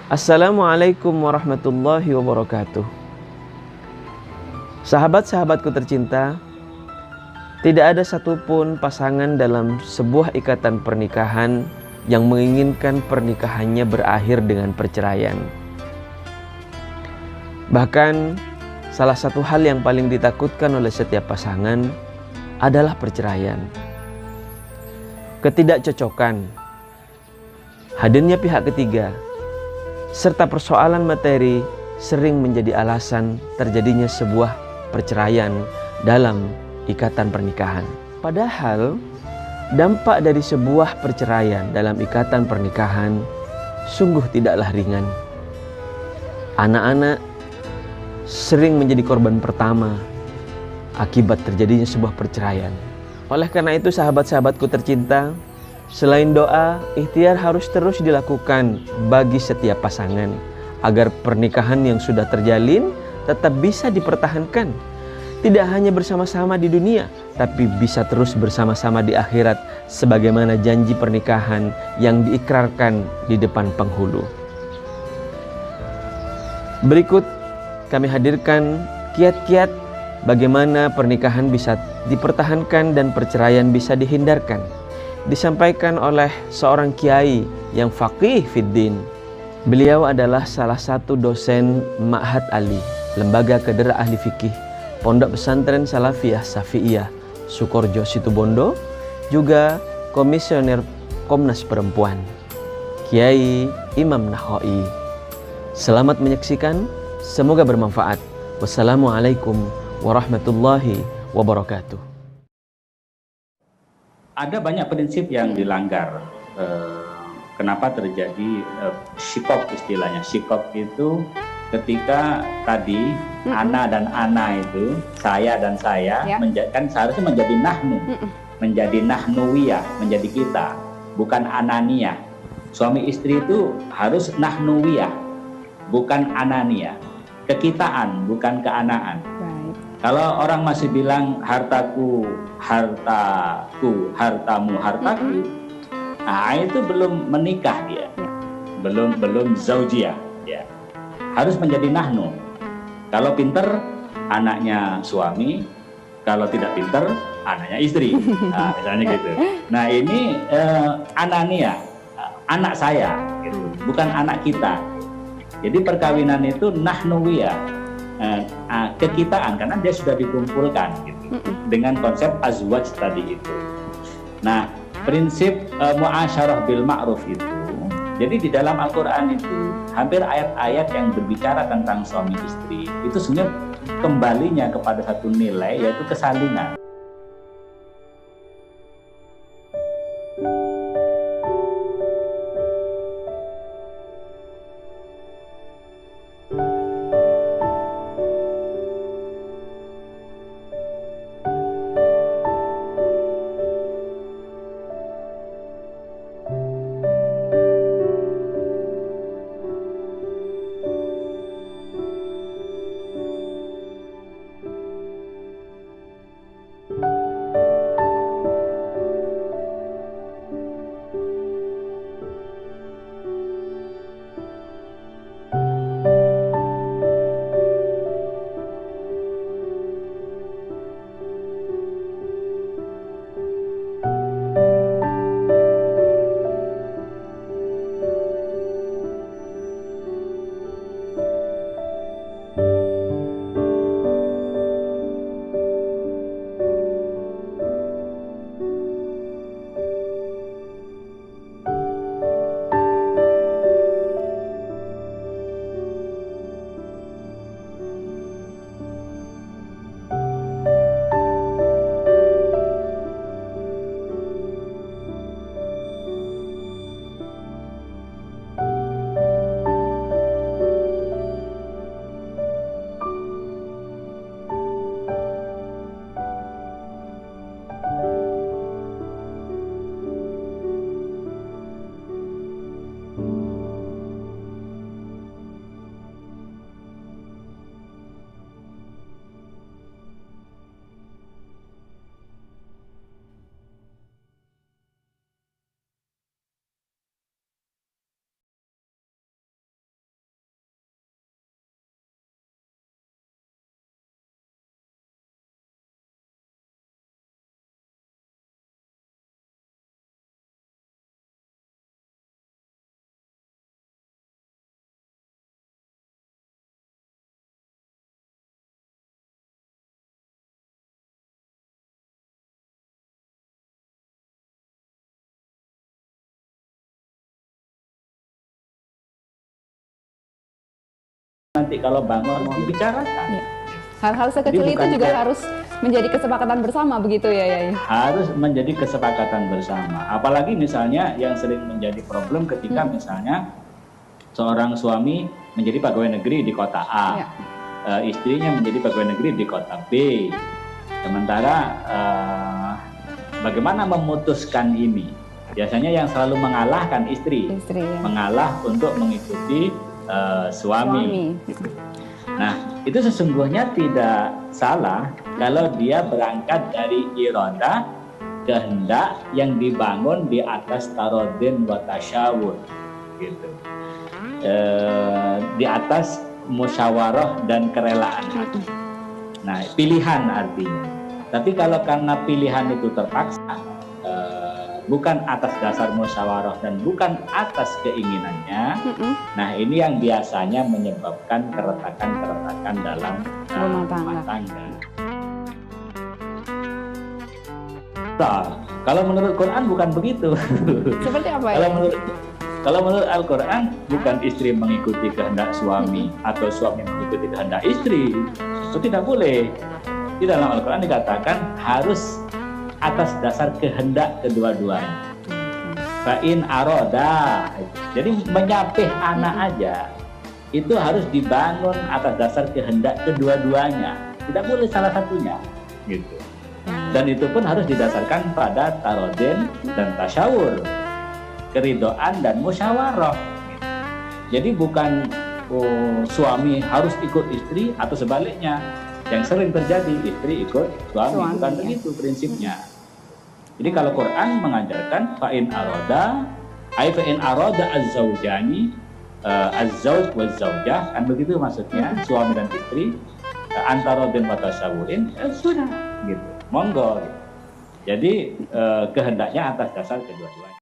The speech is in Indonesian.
Assalamualaikum warahmatullahi wabarakatuh. Sahabat-sahabatku tercinta, tidak ada satupun pasangan dalam sebuah ikatan pernikahan yang menginginkan pernikahannya berakhir dengan perceraian. Bahkan salah satu hal yang paling ditakutkan oleh setiap pasangan adalah perceraian. Ketidakcocokan, hadirnya pihak ketiga, serta persoalan materi sering menjadi alasan terjadinya sebuah perceraian dalam ikatan pernikahan. Padahal dampak dari sebuah perceraian dalam ikatan pernikahan sungguh tidaklah ringan. Anak-anak sering menjadi korban pertama akibat terjadinya sebuah perceraian. Oleh karena itu sahabat-sahabatku tercinta, selain doa, ikhtiar harus terus dilakukan bagi setiap pasangan agar pernikahan yang sudah terjalin tetap bisa dipertahankan. Tidak hanya bersama-sama di dunia, tapi bisa terus bersama-sama di akhirat sebagaimana janji pernikahan yang diikrarkan di depan penghulu. Berikut kami hadirkan kiat-kiat bagaimana pernikahan bisa dipertahankan dan perceraian bisa dihindarkan. Disampaikan oleh seorang kiai yang faqih fiddin. Beliau adalah salah satu dosen Ma'had Ali, Lembaga Kader Ahli Fikih, Pondok Pesantren Salafiyah Syafi'iyah, Sukorjo Situbondo, juga Komisioner Komnas Perempuan, Kiai Imam Nahoi. Selamat menyaksikan, semoga bermanfaat. Wassalamualaikum warahmatullahi wabarakatuh. Ada banyak prinsip yang dilanggar. Kenapa terjadi syikok istilahnya? Syikok itu ketika tadi ana dan ana itu, saya dan saya, kan seharusnya menjadi nahnu, menjadi nahnuwiyah, menjadi kita, bukan ananiyah. Suami istri itu harus nahnuwiyah, bukan ananiyah. Kekitaan, bukan keanaan. Kalau orang masih bilang hartaku, hartaku, hartamu, hartaku, nah itu belum menikah dia, belum zaujiyah, ya. Harus menjadi nahnu. Kalau pinter, anaknya suami. Kalau tidak pinter, anaknya istri. Nah, misalnya gitu. Nah ini anania, anak saya, gitu. Bukan anak kita. Jadi perkawinan itu nahnuwiyah. Kekitaan, karena dia sudah dikumpulkan gitu, dengan konsep azwaj tadi itu. Nah, prinsip muasyarah bil ma'ruf itu, jadi di dalam Al-Quran itu hampir ayat-ayat yang berbicara tentang suami istri itu sebenarnya kembalinya kepada satu nilai, yaitu kesalinan. nanti kalau bangun dibicarakan. Iya. Hal-hal sekecil Jadi itu bukan juga kayak- harus menjadi kesepakatan bersama begitu ya Yai? Harus menjadi kesepakatan bersama. Apalagi misalnya yang sering menjadi problem ketika misalnya seorang suami menjadi pegawai negeri di kota A, Ya. Istrinya menjadi pegawai negeri di kota B. Sementara bagaimana memutuskan ini? Biasanya yang selalu mengalahkan istri, Istri ya. mengalah untuk mengikuti suami. Nah, itu sesungguhnya tidak salah kalau dia berangkat dari iroda kehendak yang dibangun di atas tarodin wa tasyawur, gitu. Di atas musyawarah dan kerelaan. Nah, pilihan artinya. Tapi kalau karena pilihan itu terpaksa, bukan atas dasar musyawarah dan bukan atas keinginannya, nah ini yang biasanya menyebabkan keretakan-keretakan dalam rumah tangga. Nah, kalau menurut Quran bukan begitu. Seperti apa ya? Kalau menurut Al-Quran bukan istri mengikuti kehendak suami atau suami mengikuti kehendak istri. Itu tidak boleh. Di dalam Al-Quran dikatakan harus atas dasar kehendak kedua-duanya. Fa'in aroda. Jadi menyapih anak aja itu harus dibangun atas dasar kehendak kedua-duanya. Tidak boleh salah satunya. Gitu. Dan itu pun harus didasarkan pada tarodin dan tasyawur, keridoan dan musyawarah. Jadi bukan suami harus ikut istri atau sebaliknya. Yang sering terjadi istri ikut suami, bukan begitu prinsipnya. Jadi kalau Quran mengajarkan fa'in aroda, fa'in aroda az-zawjani, az-zawj wa zaujah, kan begitu maksudnya, suami dan istri antara dan tasyawurin, sudah gitu. Monggo. Jadi kehendaknya atas dasar kedua-duanya.